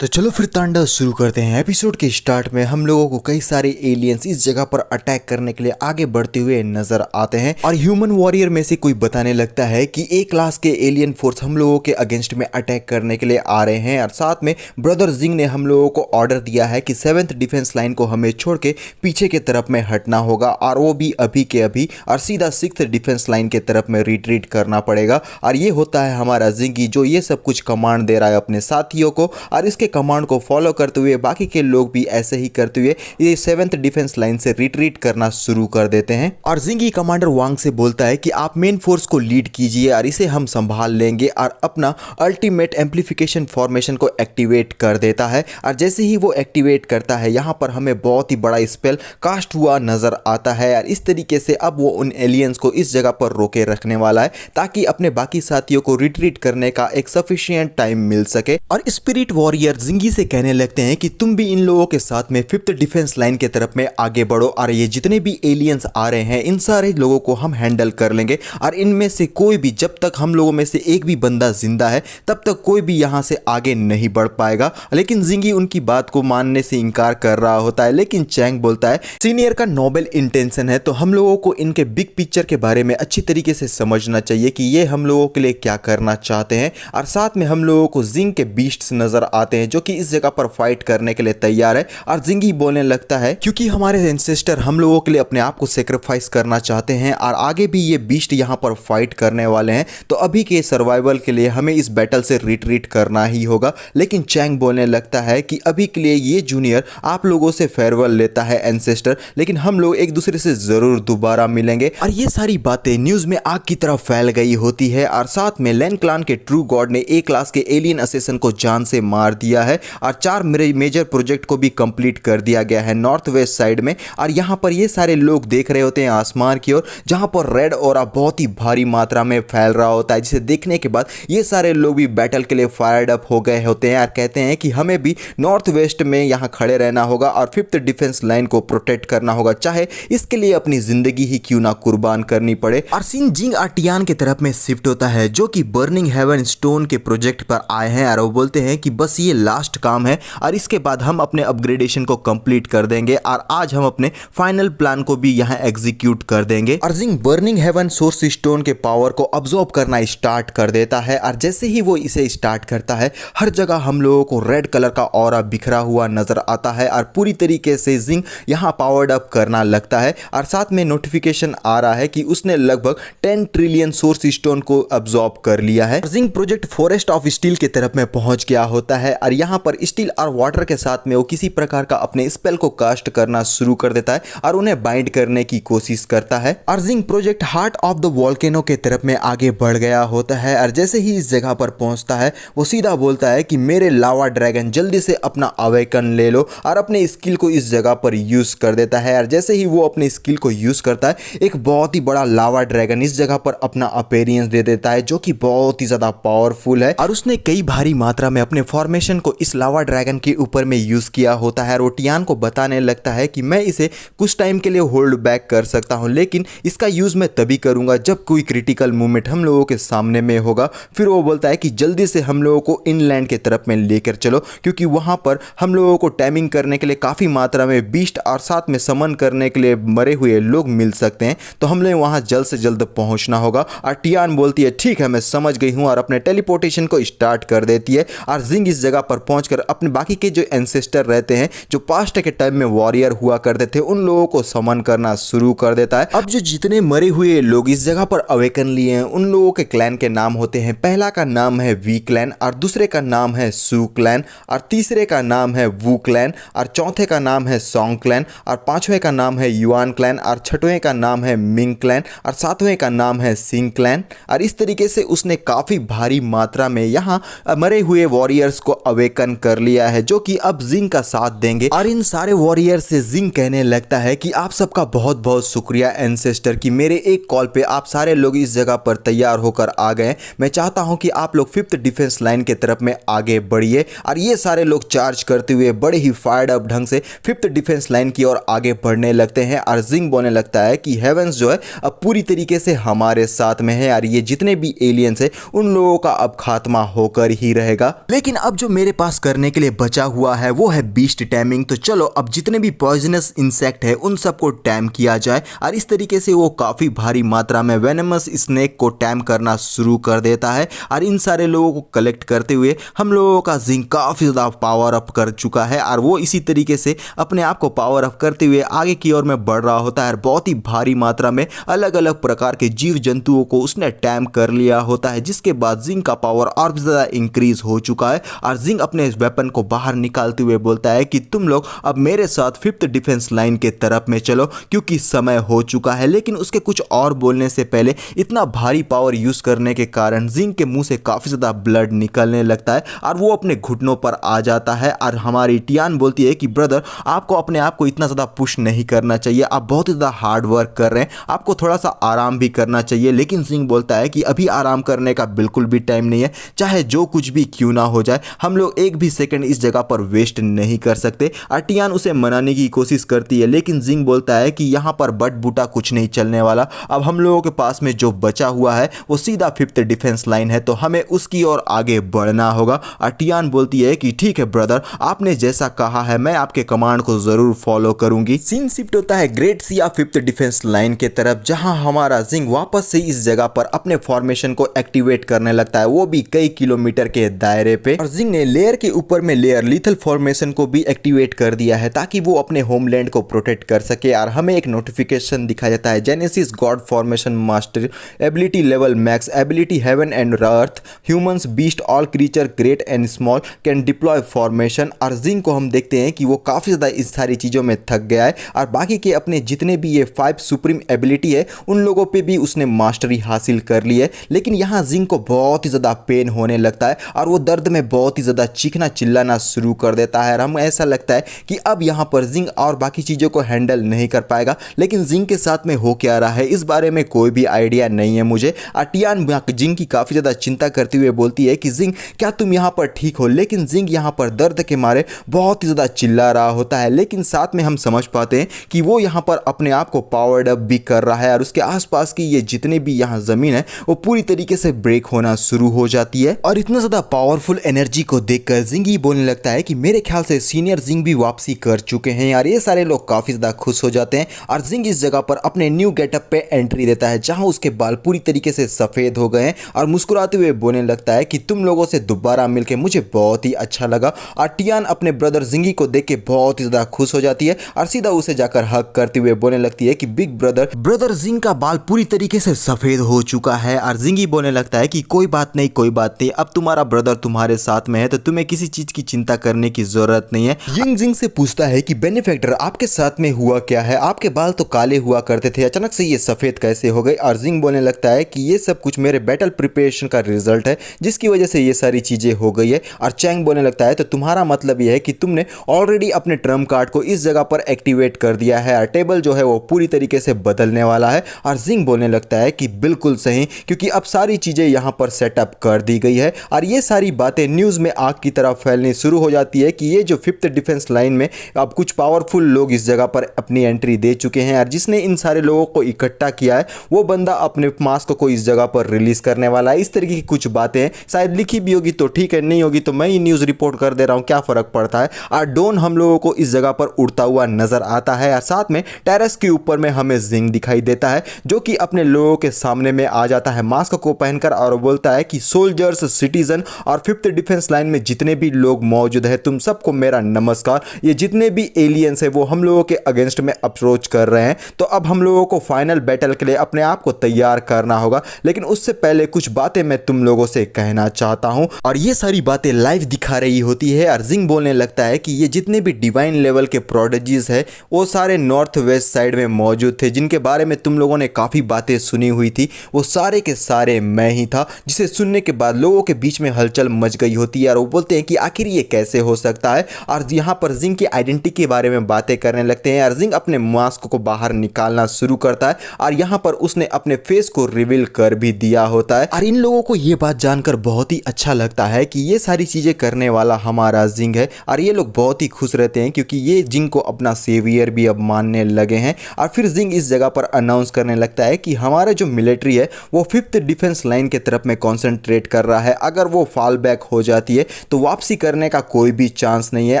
तो चलो फिर तांडव शुरू करते हैं। एपिसोड के स्टार्ट में हम लोगों को कई सारे एलियंस इस जगह पर अटैक करने के लिए आगे बढ़ते हुए नजर आते हैं और ह्यूमन वॉरियर में से कोई बताने लगता है कि ए क्लास के एलियन फोर्स हम लोगों के अगेंस्ट में अटैक करने के लिए आ रहे हैं। और साथ में ब्रदर जिंग ने हम लोगों को ऑर्डर दिया है कि 7th डिफेंस लाइन को हमें छोड़ के पीछे के तरफ में हटना होगा और वो भी अभी के अभी, और सीधा 6th डिफेंस लाइन के तरफ में रिट्रीट करना पड़ेगा। और ये होता है हमारा जिंगी जो ये सब कुछ कमांड दे रहा है अपने साथियों को, और इसके कमांड को फॉलो करते हुए बाकी के लोग भी ऐसे ही करते हुए ये 7th डिफेंस लाइन से रिट्रीट करना शुरू कर देते हैं। और जिंगी कमांडर वांग से बोलता है कि आप मेन फोर्स को लीड कीजिए और इसे हम संभाल लेंगे, और अपना अल्टीमेट एम्प्लीफिकेशन फॉर्मेशन को एक्टिवेट कर देता है। और जैसे ही वो एक्टिवेट करता है यहाँ पर हमें बहुत ही बड़ा स्पेल कास्ट हुआ नजर आता है, और इस तरीके से अब वो उन एलियंस को इस जगह पर रोके रखने वाला है ताकि अपने बाकी साथियों को रिट्रीट करने का एक सफिशिएंट टाइम मिल सके। और स्पिरिट वॉरियर जिंगी से कहने लगते हैं कि तुम भी इन लोगों के साथ में 5th डिफेंस लाइन के तरफ में आगे बढ़ो, और ये जितने भी एलियंस आ रहे हैं इन सारे लोगों को हम हैंडल कर लेंगे, और इनमें से कोई भी, जब तक हम लोगों में से एक भी बंदा जिंदा है तब तक कोई भी यहां से आगे नहीं बढ़ पाएगा। लेकिन जिंगी उनकी बात को मानने से इनकार कर रहा होता है, लेकिन चैंग बोलता है सीनियर का नोबल इंटेंशन है तो हम लोगों को इनके बिग पिक्चर के बारे में अच्छी तरीके से समझना चाहिए कि ये हम लोगों के लिए क्या करना चाहते हैं। और साथ में हम लोगों को जिंग के बीस्ट्स नजर आते हैं जो कि इस जगह पर फाइट करने के लिए तैयार है। और जिंगी बोलने लगता है क्योंकि हमारे एंसेस्टर हम लोगों के लिए अपने आप को सेक्रीफाइस करना चाहते हैं और आगे भी ये बीस्ट यहां पर फाइट करने वाले हैं, तो अभी के सर्वाइवल के लिए हमें इस बैटल से रिट्रीट करना ही होगा। लेकिन चैंग बोलने लगता है कि अभी के लिए ये जूनियर आप लोगों से फेयरवेल लेता है एंसेस्टर, लेकिन हम लोग एक दूसरे से जरूर दोबारा मिलेंगे। और ये सारी बातें न्यूज में आग की तरह फैल गई होती है, और साथ में लैन क्लान के ट्रू गॉड ने ए क्लास के एलियन असेसन को जान से मार दिया है, और 4 मेजर प्रोजेक्ट को भी कंप्लीट कर दिया गया है नॉर्थ वेस्ट साइड में। और यहां पर ये सारे लोग देख रहे होते हैं आसमान की ओर, जहां पर रेड ऑरा बहुत ही भारी मात्रा में फैल रहा होता है, जिसे देखने के बाद ये सारे लोग भी बैटल के लिए फायर्ड अप हो गए होते हैं और कहते हैं कि हमें भी नॉर्थ वेस्ट में यहां खड़े रहना होगा और 5th डिफेंस लाइन को प्रोटेक्ट करना होगा, चाहे इसके लिए अपनी जिंदगी ही क्यों ना कुर्बान करनी पड़े। और सीन जिंग आर्टियान की तरफ में शिफ्ट होता है जो कि बर्निंग हेवन स्टोन के प्रोजेक्ट पर आए हैं, और वो बोलते हैं कि बस ये लास्ट काम है और इसके बाद हम अपने अपग्रेडेशन को कंप्लीट कर देंगे, और आज हम अपने फाइनल प्लान को भी यहां एग्जीक्यूट कर देंगे। और जिंग बर्निंग हेवन सोर्स स्टोन के पावर को अब्सॉर्ब करना स्टार्ट कर देता है, और जैसे ही वो इसे स्टार्ट करता है हर जगह हम लोगों को रेड कलर का ऑरा बिखरा हुआ नजर आता है, और पूरी तरीके से जिंग यहां पावर्ड अप करना लगता है। और साथ में नोटिफिकेशन आ रहा है कि उसने लगभग 10 ट्रिलियन सोर्स स्टोन को अब्सॉर्ब कर लिया है। जिंग प्रोजेक्ट फॉरेस्ट ऑफ स्टील की तरफ में पहुंच गया होता है, और यहां पर स्टील और वाटर के साथ में वो किसी प्रकार का अपने स्पेल को कास्ट करना शुरू कर देता है और उन्हें बाइंड करने की कोशिश करता है। और Jing project heart of the volcano के तरफ में आगे बढ़ गया होता है, और जैसे ही इस जगह पर पहुंचता है वो सीधा बोलता है कि मेरे लावा ड्रैगन जल्दी से अपना अवेकन ले लो, और अपने स्किल को इस जगह पर यूज कर देता है। और जैसे ही वो अपने स्किल को यूज करता है एक बहुत ही बड़ा लावा ड्रैगन इस जगह पर अपना अपीयरेंस दे देता है जो कि बहुत ही ज्यादा पावरफुल है, और उसने कई भारी मात्रा में अपने फॉर्मेशन को इस लावा ड्रैगन के ऊपर में यूज किया होता है। और वो टियान को बताने लगता है कि मैं इसे कुछ टाइम के लिए होल्ड बैक कर सकता हूं, लेकिन इसका यूज मैं तभी करूंगा जब कोई क्रिटिकल मूवमेंट हम लोगों के सामने में होगा। फिर वो बोलता है कि जल्दी से हम लोगों को इनलैंड के तरफ में लेकर चलो, क्योंकि वहां पर हम लोगों को टाइमिंग करने के लिए काफी मात्रा में बीस्ट और साथ में समन करने के लिए मरे हुए लोग मिल सकते हैं, तो हमें वहां जल्द से जल्द पहुंचना होगा। और टियान बोलती है ठीक है मैं समझ गई हूं, और अपने टेलीपोर्टेशन को स्टार्ट कर देती है। और जिंग इस जगह पर पहुंचकर अपने बाकी के जो एंसेस्टर रहते हैं जो पास्ट के टाइम में वॉरियर हुआ करते थे उन लोगों को समन करना शुरू कर देता है। अब जो जितने मरे हुए लोग इस जगह पर अवेकन लिए हैं उन लोगों के क्लैन के नाम होते हैं, पहला का नाम है वी क्लैन, और दूसरे का नाम है सू क्लैन, और तीसरे का नाम है वू क्लैन, और चौथे का नाम है सॉन्ग क्लैन, और पांचवें का नाम है युआन क्लैन, और छठवें का नाम है मिंग क्लैन, और सातवें का नाम है सिंग क्लैन। और इस तरीके से उसने काफी भारी मात्रा में यहाँ मरे हुए वॉरियर्स को अवेकन कर लिया है जो कि अब जिंग का साथ देंगे। और इन सारे वॉरियर से जिंग कहने लगता है कि आप सबका बहुत बहुत शुक्रिया एंसेस्टर कि मेरे एक कॉल पे आप सारे लोग इस जगह पर तैयार होकर आ गए। मैं चाहता हूं कि आप लोग 5th डिफेंस लाइन के तरफ में आगे बढ़िए। और ये सारे लोग चार्ज करते हुए बड़े ही फायर्ड अप ढंग से 5th डिफेंस लाइन की ओर आगे बढ़ने लगते हैं, और जिंग बोलने लगता है कि हेवेंस जो है अब पूरी तरीके से हमारे साथ में है, और ये जितने भी एलियंस है उन लोगों का अब खात्मा होकर ही रहेगा। लेकिन अब जो मेरे मेरे पास करने के लिए बचा हुआ है वो है बीस्ट टैमिंग। तो चलो अब जितने भी पॉइजनस इंसेक्ट है उन सबको टैम किया जाए। और इस तरीके से वो काफ़ी भारी मात्रा में वेनमस स्नेक को टैम करना शुरू कर देता है। और इन सारे लोगों को कलेक्ट करते हुए हम लोगों का जिंक काफ़ी ज़्यादा पावर अप कर चुका है और वो इसी तरीके से अपने आप को पावर अप करते हुए आगे की ओर में बढ़ रहा होता है। बहुत ही भारी मात्रा में अलग अलग प्रकार के जीव जंतुओं को उसने टैम कर लिया होता है, जिसके बाद जिंक का पावर और भी ज़्यादा इंक्रीज हो चुका है। और जिंक अपने इस वेपन को बाहर निकालते हुए बोलता है कि तुम लोग अब मेरे साथ 5th डिफेंस लाइन के तरफ में चलो क्योंकि समय हो चुका है। लेकिन उसके कुछ और बोलने से पहले इतना भारी पावर यूज करने के कारण जिंक के मुंह से काफी ज्यादा ब्लड निकलने लगता है और वो अपने घुटनों पर आ जाता है। और हमारी टियान बोलती है कि ब्रदर आपको अपने आप को इतना ज्यादा पुश नहीं करना चाहिए, आप बहुत ही ज्यादा हार्ड वर्क कर रहे हैं, आपको थोड़ा सा आराम भी करना चाहिए। लेकिन जिंक बोलता है कि अभी आराम करने का बिल्कुल भी टाइम नहीं है, चाहे जो कुछ भी क्यों ना हो जाए हम लोग एक भी सेकंड इस जगह पर वेस्ट नहीं कर सकते। टियान उसे मनाने की कोशिश करती है लेकिन जिंक बोलता है कि यहाँ पर बट बूटा कुछ नहीं चलने वाला। अब हम लोगों के पास में जो बचा हुआ है वो सीधा 5th डिफेंस लाइन है, तो हमें उसकी ओर आगे बढ़ना होगा। टियान बोलती है कि ठीक है ब्रदर, आपने जैसा कहा है मैं आपके कमांड को जरूर फॉलो करूंगी। सीन शिफ्ट होता है great Siya 5th defence line के तरफ, जहां हमारा जिंक वापस से इस जगह पर अपने फॉर्मेशन को एक्टिवेट करने लगता है, वो भी कई किलोमीटर के दायरे पे। और जिंक ने लेयर के ऊपर में लेयर लीथल फॉर्मेशन को भी एक्टिवेट कर दिया है ताकि वो अपने होमलैंड को प्रोटेक्ट कर सके। और हमें एक नोटिफिकेशन दिखाया जाता है, genesis God formation master ability level max ability heaven and earth humans beast all creature great and small can deploy formation. और जिंक को हम देखते हैं कि वो काफ़ी ज़्यादा इस सारी चीज़ों में थक गया है और बाकी के अपने जितने भी ये 5 सुप्रीम एबिलिटी है उन लोगों पे भी उसने मास्टरी हासिल कर ली है। लेकिन यहाँ जिंक को बहुत ही ज़्यादा पेन होने लगता है और वो दर्द में बहुत ही ज़्यादा चीखना चिल्लाना शुरू कर देता है। और हमें ऐसा लगता है कि अब यहाँ पर जिंक और बाकी चीज़ों को हैंडल नहीं कर पाएगा। लेकिन जिंक के साथ में हो क्या रहा है इस बारे में कोई भी आइडिया नहीं है मुझे। टियान जिंक की काफ़ी ज़्यादा चिंता करते हुए बोलती है कि जिंक क्या तुम यहाँ पर ठीक हो। लेकिन जिंक यहाँ पर दर्द के मारे बहुत ही ज़्यादा चिल्ला रहा होता है। लेकिन साथ में हम समझ पाते हैं कि वो यहाँ पर अपने आप को पावर्ड अप भी कर रहा है और उसके आसपास की ये जितने भी यहाँ ज़मीन है वो पूरी तरीके से ब्रेक होना शुरू हो जाती है। और इतना ज़्यादा पावरफुल एनर्जी को देखकर जिंक ही बोलने लगता है कि मेरे ख्याल से सीनियर जिंक भी वापसी कर चुके हैं यार। ये सारे लोग काफ़ी ज़्यादा खुश हो जाते हैं और जिंक इस जगह पर अपने न्यू गेटअप पे एंट्री देता है, जहाँ उसके बाल पूरी तरीके से सफ़ेद हो गए हैं और मुस्कुराते हुए बोलने लगता है कि तुम लोगों से दोबारा मिलकर मुझे बहुत ही अच्छा लगा। और टियान अपने ब्रदर जिंगी को देख के बहुत ही ज़्यादा खुश हो जाती है और सीधा उसे जाकर हक करते हुए बोलने लगती है कि बिग ब्रदर जिंग का बाल पूरी तरीके से सफ़ेद हो चुका है। और जिंगी बोलने लगता है कि कोई बात नहीं कोई बात नहीं, अब तुम्हारा ब्रदर तुम्हारे साथ में है तो तुम्हें किसी चीज़ की चिंता करने की ज़रूरत नहीं है। यंग जिंग से पूछता है कि बेनिफैक्टर आपके साथ में हुआ क्या है, आपके बाल तो काले हुआ करते थे, अचानक से ये सफ़ेद कैसे हो गए। और जिंग बोलने लगता है कि ये सब कुछ मेरे बैटल प्रिपरेशन का रिजल्ट है जिसकी वजह से ये सारी चीज़ें हो गई है। और चैंग बोलने लगता है तो तुम्हारा मतलब यह है कि तुमने ऑलरेडी अपने ट्रम्प कार्ड को इस जगह पर एक्टिवेट कर दिया है और टेबल जो है वो पूरी तरीके से बदलने वाला है। और जिंग बोलने लगता है कि बिल्कुल सही, क्योंकि अब सारी चीज़ें यहाँ पर सेटअप कर दी गई है। और ये सारी बातें न्यूज़ में आग की तरह फैलनी शुरू हो जाती है कि ये जो 5th डिफेंस लाइन में अब कुछ पावरफुल लोग इस जगह पर अपनी एंट्री दे चुके हैं और जिसने इन सारे लोगों को इकट्ठा किया है वो बंदा अपने मास्क को इस जगह पर रिलीज करने वाला है। इस तरीके की कुछ बातें शायद लिखी भी होगी तो ठीक है, नहीं होगी तो मैं ही न्यूज़ रिपोर्ट कर दे रहा हूँ, क्या फ़र्क पड़ता है। और डॉन हम लोगों को इस जगह पर उड़ता हुआ नजर आता है और साथ में टेरेस के ऊपर में हमें जिंग दिखाई देता है जो कि अपने लोगों के सामने में आ जाता है मास्क को पहनकर और बोलता है कि सोल्जर्स, सिटीजन और 5th डिफेंस लाइन में जितने भी लोग मौजूद हैं तुम सबको मेरा नमस्कार। ये जितने भी एलियंस है वो हम लोगों के अगेंस्ट में अप्रोच कर रहे हैं, तो अब हम लोगों को फाइनल बैटल के लिए अपने आप को तैयार करना होगा। लेकिन उससे पहले कुछ बातें मैं तुम लोगों से कहना चाहता हूं और ये सारी बातें लाइव दिखा रही होती है। और जिंग बोलने लगता है कि ये जितने भी डिवाइन लेवल के प्रोडिजीज है वो सारे नॉर्थ वेस्ट साइड में मौजूद थे, जिनके बारे में तुम लोगों ने काफ़ी बातें सुनी हुई थी, वो सारे के सारे मैं ही था। जिसे सुनने के बाद लोगों के बीच में हलचल मच गई होती है और वो बोलते हैं कि आखिर ये कैसे हो सकता है। और यहाँ पर जिंग की आइडेंटिटी के बारे में बातें करने लगते हैं और जिंग अपने मास्क को बाहर निकालना शुरू करता है और यहाँ पर उसने अपने फेस को रिवील कर भी दिया होता है। और इन लोगों को ये बात जानकर बहुत ही अच्छा लगता है कि ये सारी चीज़ें करने वाला हमारा जिंग है और ये लोग बहुत ही खुश रहते हैं क्योंकि ये जिंग को अपना सेवियर भी अब मानने लगे हैं। और फिर जिंग इस जगह पर अनाउंस करने लगता है कि हमारा जो मिलिट्री है वो 5th डिफेंस लाइन के तरफ में कॉन्सेंट्रेट कर रहा है, अगर वो फॉल बैक हो जाती है तो वापसी करने का कोई भी चांस नहीं है।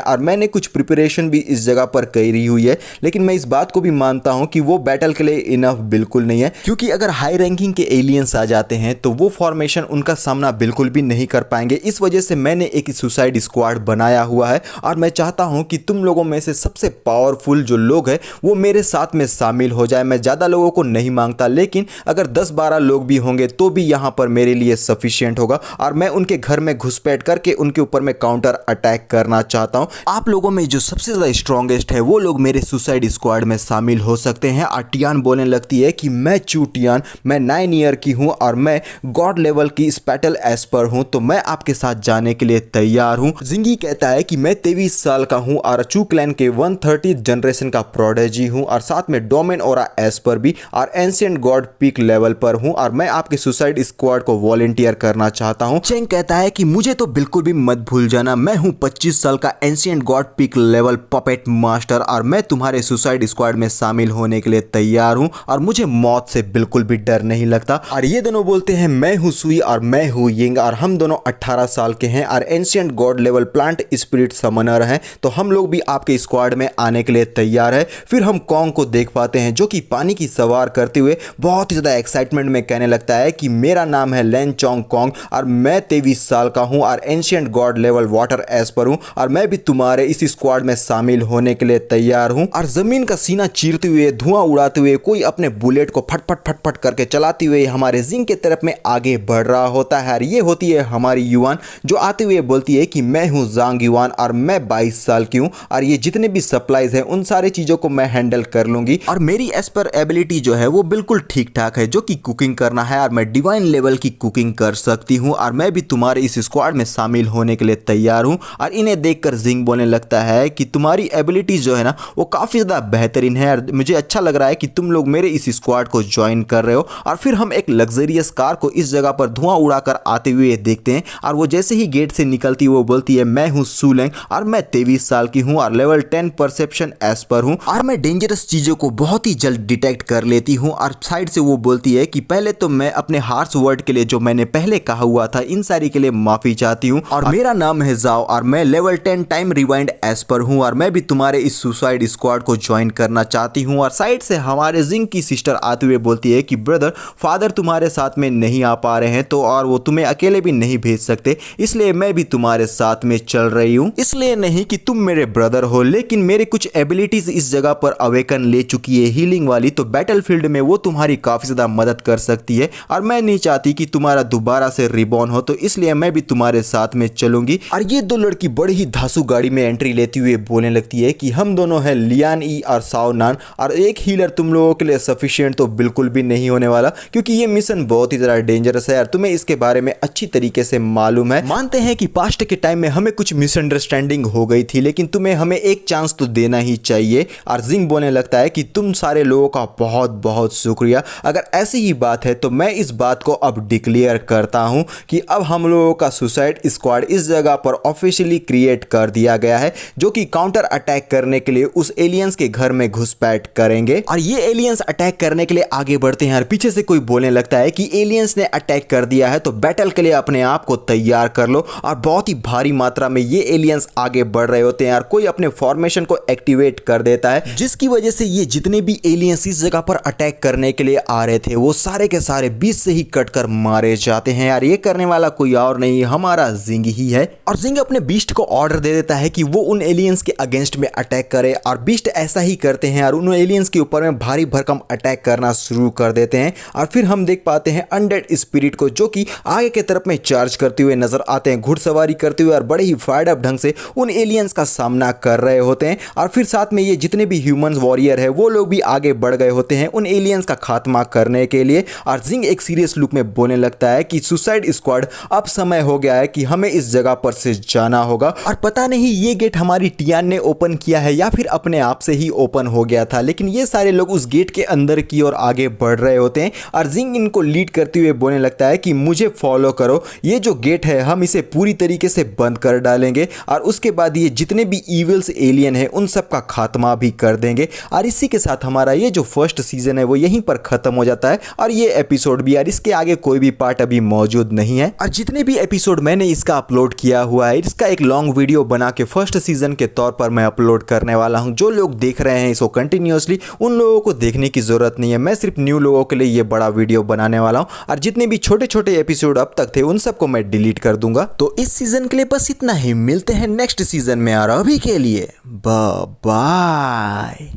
और मैंने कुछ प्रिपरेशन भी इस जगह पर करी हुई है, लेकिन मैं इस बात को भी मानता हूं कि वो बैटल के लिए इनफ बिल्कुल नहीं है, क्योंकि अगर हाई रैंकिंग के एलियंस आ जाते हैं तो वो फॉर्मेशन उनका सामना बिल्कुल भी नहीं कर पाएंगे। इस वजह से मैंने एक सुसाइड स्क्वाड बनाया हुआ है और मैं चाहता हूं कि तुम लोगों में से सबसे पावरफुल जो लोग हैं वो मेरे साथ में शामिल हो जाए। मैं ज़्यादा लोगों को नहीं मांगता, लेकिन अगर 10-12 लोग भी होंगे तो भी यहाँ पर मेरे लिए सफिशिएंट होगा और मैं उनके घर में घुसपैठ करके उनके ऊपर मैं काउंटर अटैक करना चाहता हूँ। आप लोगों में जो सबसे ज़्यादा स्ट्रॉन्गेस्ट है वो लोग मेरे सुसाइड स्क्वाड में शामिल हो सकते हैं। और टियान बोलने लगती है कि मैं टियान, मैं 9 ईयर की हूँ और मैं गॉड लेवल की स्पेटल एस्पर हूँ, तो मैं आपके साथ जाने के लिए तैयार हूँ। जिंगी कहता है कि मैं 23 साल का हूँ और चू क्लैन के 130 जनरेशन का प्रोडेजी हूँ और साथ में डोमेन और एस्पर भी और एंशिएंट गॉड पीक लेवल पर हूँ और मैं आपके सुसाइड स्क्वाड को वॉलंटियर करना चाहता हूँ। चेंग कहता है कि मुझे तो बिल्कुल भी मत भूल जाना, मैं हूँ 25 साल का ancient God peak level puppet master और मैं तुम्हारे सुसाइड स्क्वाड में शामिल होने के लिए तैयार हूँ और मुझे मौत से बिल्कुल भी डर नहीं लगता। और ये दोनों बोलते हैं मैं हूँ सुई और मैं हूँ यिंग और हम दोनों 18 साल के हैं और ancient God level plant spirit Sumner हैं, तो हम लोग भी आपके स्क्वाड में आने के लिए तैयार है। फिर हम कॉन्ग को देख पाते हैं जो कि पानी की सवार करते हुए बहुत ही ज़्यादा एक्साइटमेंट में कहने लगता है कि मेरा नाम है लैन चोंग कॉन्ग और मैं 23 साल का हूँ और ancient God level water Esper हूँ और मैं भी तुम्हारे इस स्क्वाड में शामिल होने के लिए तैयार हूँ। और जमीन का सीना चीरते हुए धुआं उड़ाते हुए कोई अपने बुलेट को फटफट फटफट करके चलाते हुए हमारे जिंग के तरफ में आगे बढ़ रहा होता है। और ये होती है हमारी युवान जो आते हुए बोलती है कि मैं हूँ जांग युवान और मैं 22 साल की हूँ और ये जितने भी सप्लाईज हैं उन सारी चीज़ों को मैं हैंडल कर लूंगी और मेरी एस्पर एबिलिटी जो है वो बिल्कुल ठीक ठाक है, जो कि कुकिंग करना है और मैं डिवाइन लेवल की कुकिंग कर सकती हूँ और मैं भी तुम्हारे इस स्क्वाड में शामिल होने के लिए तैयार हूँ। और इन्हें देखकर जिंग बोलने लगता है कि तुम्हारी एबिलिटीज जो है ना वो काफ़ी ज़्यादा बेहतरीन है और मुझे अच्छा लग रहा है कि तुम लोग मेरे इस स्क्वाड को ज्वाइन कर रहे हो। और फिर हम एक लग्जरियस कार को इस जगह पर धुआं उड़ाकर आते हुए देखते हैं और वो जैसे ही गेट से निकलती है वो बोलती है मैं हूँ सुलेंग और मैं 23 साल की हूँ और लेवल 10 परसेप्शन एस्पर हूँ और मैं डेंजरस चीज़ों को बहुत ही जल्द डिटेक्ट कर लेती हूँ। और साइड से वो बोलती है कि पहले तो मैं अपने हार्श वर्ड के लिए जो मैंने पहले कहा हुआ था इन सारी के लिए माफ़ी चाहती हूँ और मेरा नाम है जाओ और मैं लेवल 10 टाइम रिवाइंड एस्पर हूँ और मैं भी तुम्हारे इस सुसाइड स्क्वाड को ज्वाइन करना चाहती हूँ। और साइड से हमारे जिंग की सिस्टर आते हुए बोलती है कि ब्रदर फादर तुम्हारे साथ में नहीं आ पा रहे हैं तो और वो तुम्हें अकेले भी नहीं भेज सकते, इसलिए मैं भी तुम्हारे साथ में चल रही हूँ। इसलिए नहीं कि तुम मेरे ब्रदर हो, लेकिन मेरे कुछ एबिलिटीज इस जगह पर अवेकन ले चुकी है हीलिंग वाली, तो बैटलफील्ड में वो तुम्हारी काफी ज्यादा मदद कर सकती है और मैं नहीं चाहती कि तुम्हारा दोबारा से रिबॉर्न हो, तो इसलिए मैं भी तुम्हारे साथ में चलूंगी। और ये दो लड़की बड़ी ही धांसू गाड़ी में एंट्री लेती हुए बोलने लगती है कि हम दोनों हैं लियान ई और साओ नान और एक हीलर तुम लोगों के लिए सफिशिएंट तो बिल्कुल भी नहीं होने वाला, क्योंकि ये मिशन बहुत ही ज़्यादा डेंजरस है और तुम्हें इसके बारे में अच्छी तरीके से मालूम है। मानते हैं कि पास्ट के टाइम में हमें कुछ मिसअंडरस्टैंडिंग हो गई थी, लेकिन तुम्हें हमें एक चांस तो देना ही चाहिए। और जिंग बोलने लगता है कि तुम सारे लोगों का बहुत बहुत शुक्रिया, अगर ऐसी ही बात है तो मैं इस बात को अब डिक्लेयर करता हूं कि अब हम लोगों का सुसाइड स्क्वाड इस जगह पर ऑफिशियली क्रिएट कर दिया गया है, जो कि काउंटर अटैक करने के लिए उस एलियंस के घर में घुसपैठ करेंगे। और ये एलियंस अटैक करने के लिए आगे बढ़ते हैं और पीछे से कोई बोलने लगता है कि एलियंस ने अटैक कर दिया है तो बैटल के लिए अपने आप को तैयार कर लो। और बहुत ही भारी मात्रा में ये एलियंस आगे बढ़ रहे होते हैं और कोई अपने फॉर्मेशन को एक्टिवेट कर देता है, जिसकी वजह से ये जितने भी एलियंस इस जगह पर अटैक करने के लिए आ रहे थे वो सारे के सारे बीच से ही कटकर मारे जाते हैं। यार ये करने वाला कोई और नहीं हमारा जिंग ही है। और जिंग अपने बीस्ट को ऑर्डर दे देता है कि वो उन एलियंस के अगेंस्ट में अटैक करे और बीस्ट ऐसा ही करते हैं और उन एलियंस के ऊपर में भारी भरकम अटैक करना शुरू कर देते हैं। और फिर हम देख पाते हैं अनडेड स्पिरिट को जो कि आगे की तरफ में चार्ज करते हुए नजर आते हैं, घुड़सवारी करते हुए और बड़े ही फायर्ड अप ढंग से उन एलियंस का सामना कर रहे होते हैं। और फिर साथ में ये जितने भी ह्यूमंस वॉरियर है वो लोग भी आगे बढ़ गए होते हैं उन एलियंस का खात्मा करने के लिए। और जिंग एक सीरियस लुक में बोलने लगता है कि सुसाइड स्क्वाड अब समय हो गया है कि हमें इस जगह पर से जाना होगा। और पता नहीं ये गेट हमारी टियान ने ओपन किया है या फिर अपने आप से ही ओपन हो गया था, लेकिन ये सारे लोग उस गेट के अंदर की ओर आगे बढ़ रहे होते हैं। और जिंग इनको लीड करते हुए बोलने लगता है कि मुझे फॉलो करो, ये जो गेट है हम इसे पूरी तरीके से बंद कर डालेंगे और उसके बाद ये जितने भी इविल्स एलियन है उन सब का खात्मा भी कर देंगे। और इसी के साथ हमारा ये जो फर्स्ट सीजन है वो यहीं पर खत्म हो जाता है और ये एपिसोड भी, यार इसके आगे कोई भी पार्ट अभी मौजूद नहीं है। और जितने भी एपिसोड मैंने इसका अपलोड किया हुआ है। इसका एक लॉन्ग वीडियो बना के फर्स्ट सीजन के तौर पर मैं अपलोड करने वाला हूं। जो लोग देख रहे हैं इसको कंटिन्यूअसली, उन लोगों को देखने की जरूरत नहीं है। मैं सिर्फ न्यू लोगों के लिए ये बड़ा वीडियो बनाने वाला हूं और जितने भी छोटे छोटे एपिसोड अब तक थे उन सबको मैं डिलीट कर दूंगा। तो इस सीजन के लिए बस इतना ही। मिलते हैं नेक्स्ट सीजन में और अभी के लिए बाय बाय।